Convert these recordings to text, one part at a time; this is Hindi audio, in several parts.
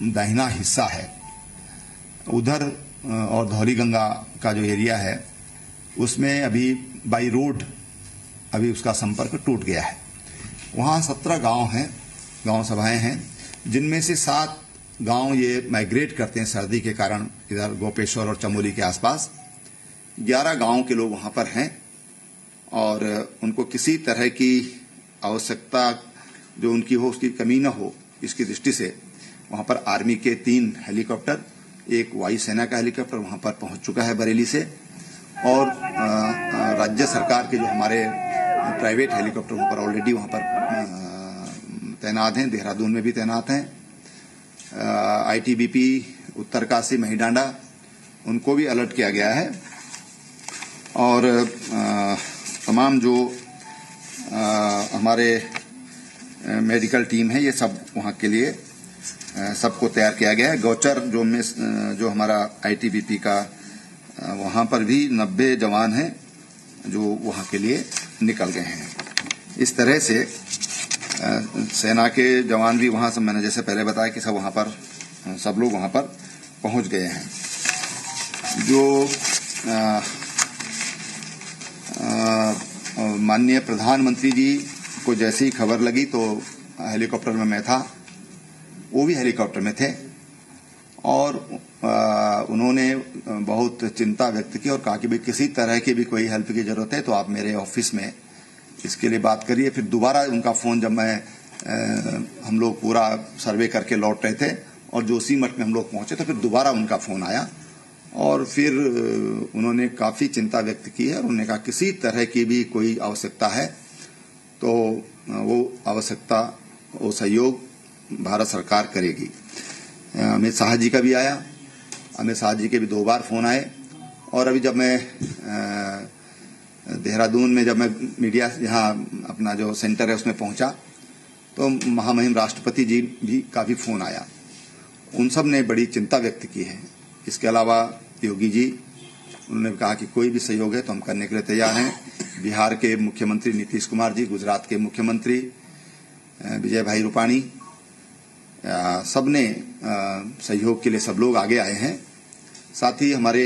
दाहिना हिस्सा है उधर और धौलीगंगा का जो एरिया है उसमें अभी बाई रोड अभी उसका संपर्क टूट गया है। वहाँ 17 गांव हैं, गांव सभाएं हैं, जिनमें से 7 गांव ये माइग्रेट करते हैं सर्दी के कारण इधर गोपेश्वर और चमोली के आसपास। 11 गांव के लोग वहां पर हैं और उनको किसी तरह की आवश्यकता जो उनकी हो उसकी कमी न हो, इसकी दृष्टि से वहां पर आर्मी के 3 हेलीकॉप्टर, एक वायुसेना का हेलीकॉप्टर वहां पर पहुंच चुका है बरेली से, और राज्य सरकार के जो हमारे प्राइवेट हेलीकॉप्टर वहां पर ऑलरेडी वहां पर तैनात हैं, देहरादून में भी तैनात हैं। आईटीबीपी उत्तरकाशी महिडांडा उनको भी अलर्ट किया गया है और तमाम जो हमारे मेडिकल टीम है ये सब वहां के लिए सबको तैयार किया गया है। गौचर जो हमारा आईटीबीपी का वहां पर भी 90 जवान हैं जो वहां के लिए निकल गए हैं। इस तरह से सेना के जवान भी वहां से, मैंने जैसे पहले बताया कि सब वहां पर सब लोग वहां पर पहुंच गए हैं। जो माननीय प्रधानमंत्री जी को जैसे ही खबर लगी तो हेलीकॉप्टर में मैं था, वो भी हेलीकॉप्टर में थे और उन्होंने बहुत चिंता व्यक्त की और कहा कि भाई किसी तरह की भी कोई हेल्प की जरूरत है तो आप मेरे ऑफिस में इसके लिए बात करिए। फिर दोबारा उनका फोन जब हम लोग पूरा सर्वे करके लौट रहे थे और जोशीमठ में हम लोग पहुंचे तो फिर दोबारा उनका फोन आया और फिर उन्होंने काफी चिंता व्यक्त की है और उन्होंने कहा किसी तरह की भी कोई आवश्यकता है तो वो आवश्यकता, वो सहयोग भारत सरकार करेगी। अमित शाह जी का भी आया, अमित शाह जी के भी 2 बार फोन आए और अभी जब मैं देहरादून में जब मैं मीडिया यहाँ अपना जो सेंटर है उसमें पहुंचा तो महामहिम राष्ट्रपति जी भी का भी फोन आया, उन सब ने बड़ी चिंता व्यक्त की है। इसके अलावा योगी जी, उन्होंने कहा कि कोई भी सहयोग है तो हम करने के लिए तैयार हैं। बिहार के मुख्यमंत्री नीतीश कुमार जी, गुजरात के मुख्यमंत्री विजय भाई रूपाणी, सबने सहयोग के लिए सब लोग आगे आए हैं। साथ ही हमारे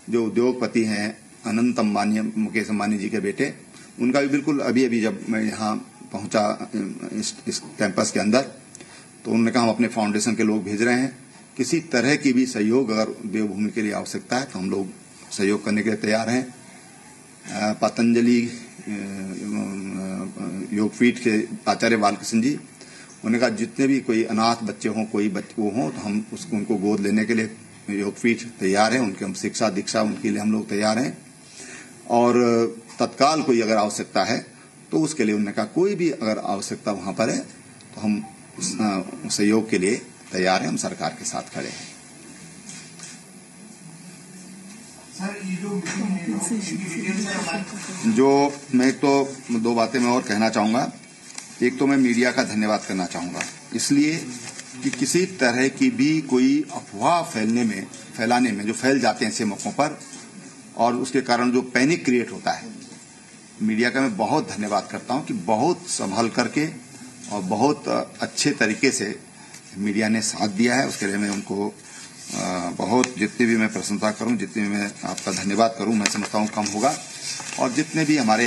जो उद्योगपति हैं अनंत अंबानी, मुकेश अंबानी जी के बेटे, उनका भी बिल्कुल अभी जब मैं यहाँ पहुंचा इस कैंपस के अंदर तो उन्होंने कहा हम अपने फाउंडेशन के लोग भेज रहे हैं, किसी तरह की भी सहयोग अगर देवभूमि के लिए आवश्यकता है तो हम लोग सहयोग करने के लिए तैयार हैं। पतंजलि योगपीठ के आचार्य बालकृष्ण जी, उन्होंने कहा जितने भी कोई अनाथ बच्चे हों, कोई बच्चे वो हों तो हम उनको गोद लेने के लिए योगपीठ तैयार है, उनके हम शिक्षा दीक्षा उनके लिए हम लोग तैयार हैं। और तत्काल कोई अगर आवश्यकता है तो उसके लिए उन्होंने कहा कोई भी अगर आवश्यकता वहां पर है तो हम सहयोग के लिए तैयार हैं, हम सरकार के साथ खड़े हैं। जो मैं तो 2 बातें मैं और कहना चाहूंगा। एक तो मैं मीडिया का धन्यवाद करना चाहूंगा, इसलिए कि किसी तरह की भी कोई अफवाह फैलाने में जो फैल जाते हैं ऐसे मौकों पर और उसके कारण जो पैनिक क्रिएट होता है, मीडिया का मैं बहुत धन्यवाद करता हूं कि बहुत संभल करके और बहुत अच्छे तरीके से मीडिया ने साथ दिया है। उसके लिए मैं उनको बहुत, जितनी भी मैं प्रशंसा करूं, जितनी भी मैं आपका धन्यवाद करूं, मैं समझता हूं कम होगा। और जितने भी हमारे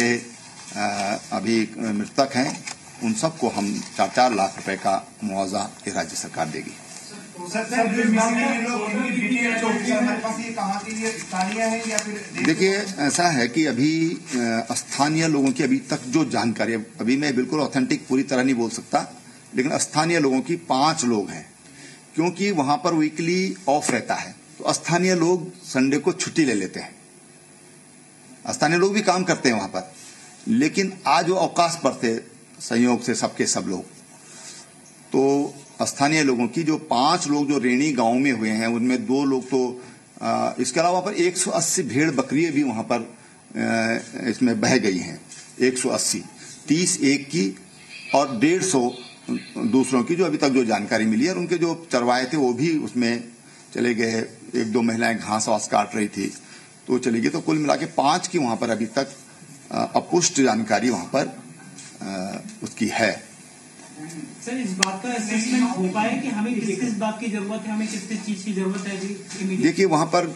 अभी मृतक हैं उन सबको हम 4-4 लाख रुपए का मुआवजा ये राज्य सरकार देगी। देखिए, ऐसा है कि अभी स्थानीय लोगों की अभी तक जो जानकारी, अभी मैं बिल्कुल ऑथेंटिक पूरी तरह नहीं बोल सकता, लेकिन स्थानीय लोगों की 5 लोग हैं, क्योंकि वहां पर वीकली ऑफ रहता है तो स्थानीय लोग संडे को छुट्टी ले लेते हैं। स्थानीय लोग भी काम करते हैं वहां पर, लेकिन आज वो अवकाश पर थे संयोग से सबके सब लोग। तो स्थानीय लोगों की जो 5 लोग जो रेणी गांव में हुए हैं उनमें 2 लोग तो इसके अलावा पर 180 भेड़ बकरियां भी वहां पर इसमें बह गई हैं। 180, 30 एक की और 150 दूसरों की जो अभी तक जो जानकारी मिली है। और उनके जो चरवाए थे वो भी उसमें चले गए। 1-2 महिलाएं घास वास काट रही थी तो चली गई। तो कुल मिला के 5 की वहां पर अभी तक अपुष्ट जानकारी वहां पर उसकी है। सर, इस बात का असेसमेंट हो पाया कि हमें किस किस बात की जरूरत है, हमें किस किस चीज की जरूरत है अभी? देखिए, वहां पर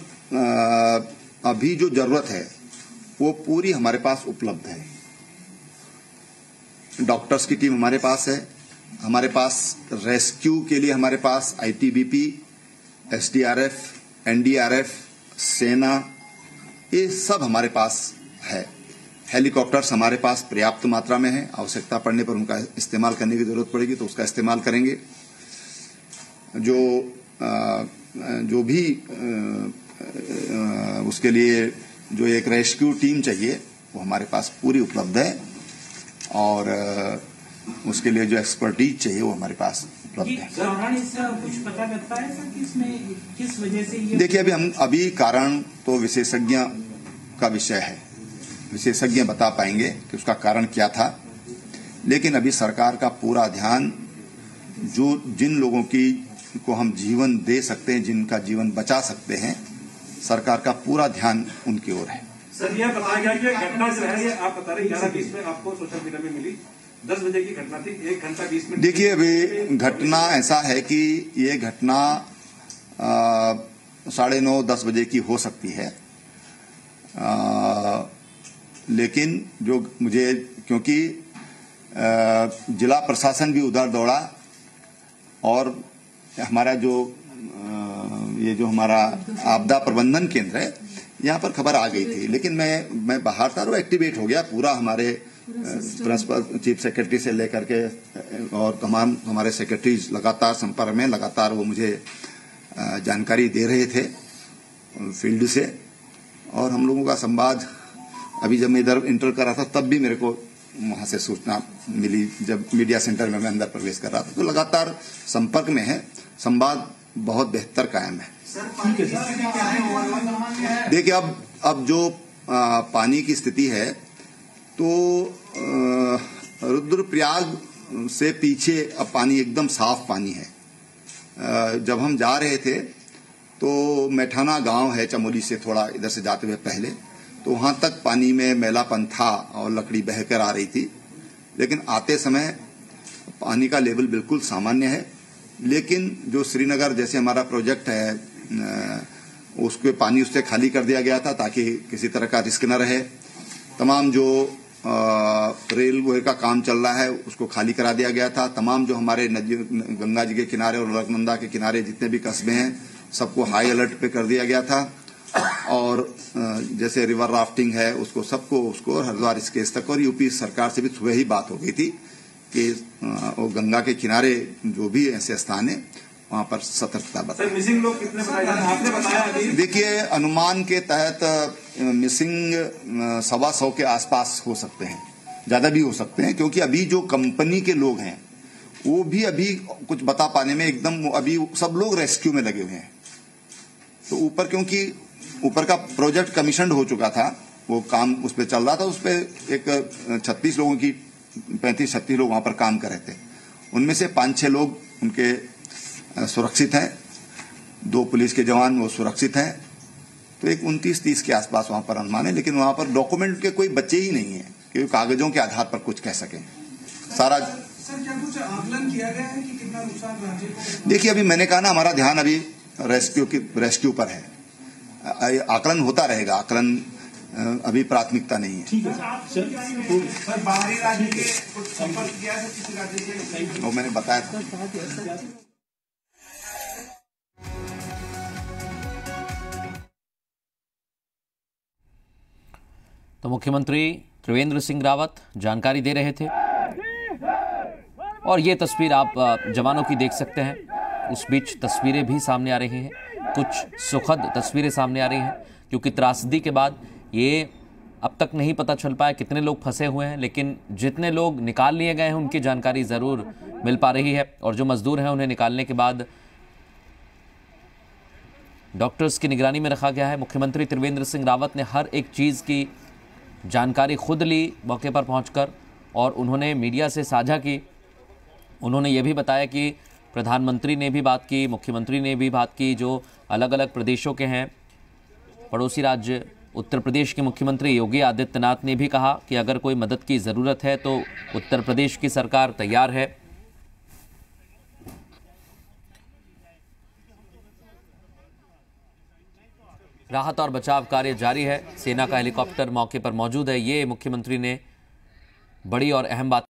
अभी जो जरूरत है वो पूरी हमारे पास उपलब्ध है। डॉक्टर्स की टीम हमारे पास है, हमारे पास रेस्क्यू के लिए हमारे पास आईटीबीपी, एसडीआरएफ, एनडीआरएफ, सेना, ये सब हमारे पास है। हेलीकॉप्टर्स हमारे पास पर्याप्त मात्रा में है, आवश्यकता पड़ने पर उनका इस्तेमाल करने की जरूरत पड़ेगी तो उसका इस्तेमाल करेंगे। जो भी उसके लिए जो एक रेस्क्यू टीम चाहिए वो हमारे पास पूरी उपलब्ध है और उसके लिए जो एक्सपर्टीज चाहिए वो हमारे पास उपलब्ध है। कुछ पता लगता है सर कि इसमें किस वजह से ये? देखिए, अभी कारण तो विशेषज्ञ का विषय है, विशेषज्ञ बता पाएंगे कि उसका कारण क्या था, लेकिन अभी सरकार का पूरा ध्यान जिन लोगों को हम जीवन दे सकते हैं, जिनका जीवन बचा सकते हैं, सरकार का पूरा ध्यान उनकी ओर है। सर, यह बताया गया कि घटना जो है ये आप बता रहे 11:20 में आपको सोशल मीडिया में मिली, 10 बजे की घटना थी, 1 घंटा 20 मिनट। देखिए, अभी घटना ऐसा है कि ये घटना 9:30-10 बजे की हो सकती है, लेकिन जो मुझे क्योंकि जिला प्रशासन भी उधर दौड़ा और हमारा ये जो हमारा आपदा प्रबंधन केंद्र है यहाँ पर खबर आ गई थी, लेकिन मैं बाहर था और एक्टिवेट हो गया पूरा। हमारे प्रिंसिपल चीफ सेक्रेटरी से लेकर के और तमाम हमारे सेक्रेटरीज लगातार संपर्क में, लगातार वो मुझे जानकारी दे रहे थे फील्ड से, और हम लोगों का संवाद अभी जब मैं इधर इंटर कर रहा था तब भी मेरे को वहां से सूचना मिली, जब मीडिया सेंटर में मैं अंदर प्रवेश कर रहा था, तो लगातार संपर्क में है, संवाद बहुत बेहतर कायम है। देखिए, अब जो पानी की स्थिति है तो रुद्रप्रयाग से पीछे अब पानी एकदम साफ पानी है। जब हम जा रहे थे तो मैठाना गांव है चमोली से थोड़ा इधर से जाते हुए पहले, तो वहां तक पानी में मैलापन था और लकड़ी बहकर आ रही थी, लेकिन आते समय पानी का लेवल बिल्कुल सामान्य है। लेकिन जो श्रीनगर जैसे हमारा प्रोजेक्ट है उसके पानी उससे खाली कर दिया गया था ताकि किसी तरह का रिस्क न रहे। तमाम जो रेलवे का काम चल रहा है उसको खाली करा दिया गया था। तमाम जो हमारे नदी गंगा जी के किनारे और अलकनंदा के किनारे जितने भी कस्बे हैं सबको हाई अलर्ट पे कर दिया गया था, और जैसे रिवर राफ्टिंग है उसको हरिद्वार स्केच तक, और यूपी सरकार से भी सुबह ही बात हो गई थी कि वो गंगा के किनारे जो भी ऐसे स्थान है वहां पर सतर्कता बताएं। मिसिंग लोग कितने आपने बताया अभी? देखिए, अनुमान के तहत मिसिंग 125 के आसपास हो सकते हैं, ज्यादा भी हो सकते हैं, क्योंकि अभी जो कंपनी के लोग हैं वो भी अभी कुछ बता पाने में एकदम, अभी सब लोग रेस्क्यू में लगे हुए हैं। तो क्योंकि ऊपर का प्रोजेक्ट कमीशन हो चुका था, वो काम उस पर चल रहा था, उस पर एक 36 लोगों की 35-36 लोग वहां पर काम कर रहे थे, उनमें से 5-6 लोग उनके सुरक्षित हैं, 2 पुलिस के जवान वो सुरक्षित हैं, तो एक 29-30 के आसपास वहां पर अनुमान है। लेकिन वहां पर डॉक्यूमेंट के कोई बच्चे ही नहीं है कि कागजों के आधार पर कुछ कह सकें। सारा सर, क्या कुछ आकलन किया गया है कि कितना नुकसान राज्य को? देखिए, अभी मैंने कहा ना, हमारा ध्यान अभी रेस्क्यू पर है, आकलन होता रहेगा, आकलन अभी प्राथमिकता नहीं है। ठीक है सर, बाहरी राज्य के कुछ संपर्क किया है किसी राज्य से? वो मैंने बताया था। तो मुख्यमंत्री त्रिवेंद्र सिंह रावत जानकारी दे रहे थे, और ये तस्वीर आप जवानों की देख सकते हैं। उस बीच तस्वीरें भी सामने आ रही हैं, कुछ सुखद तस्वीरें सामने आ रही हैं, क्योंकि त्रासदी के बाद ये अब तक नहीं पता चल पाया कितने लोग फंसे हुए हैं, लेकिन जितने लोग निकाल लिए गए हैं उनकी जानकारी ज़रूर मिल पा रही है, और जो मजदूर हैं उन्हें निकालने के बाद डॉक्टर्स की निगरानी में रखा गया है। मुख्यमंत्री त्रिवेंद्र सिंह रावत ने हर एक चीज़ की जानकारी खुद ली मौके पर पहुंचकर, और उन्होंने मीडिया से साझा की। उन्होंने ये भी बताया कि प्रधानमंत्री ने भी बात की, मुख्यमंत्री ने भी बात की, जो अलग अलग प्रदेशों के हैं। पड़ोसी राज्य उत्तर प्रदेश के मुख्यमंत्री योगी आदित्यनाथ ने भी कहा कि अगर कोई मदद की ज़रूरत है तो उत्तर प्रदेश की सरकार तैयार है। राहत और बचाव कार्य जारी है। सेना का हेलीकॉप्टर मौके पर मौजूद है। ये मुख्यमंत्री ने बड़ी और अहम बात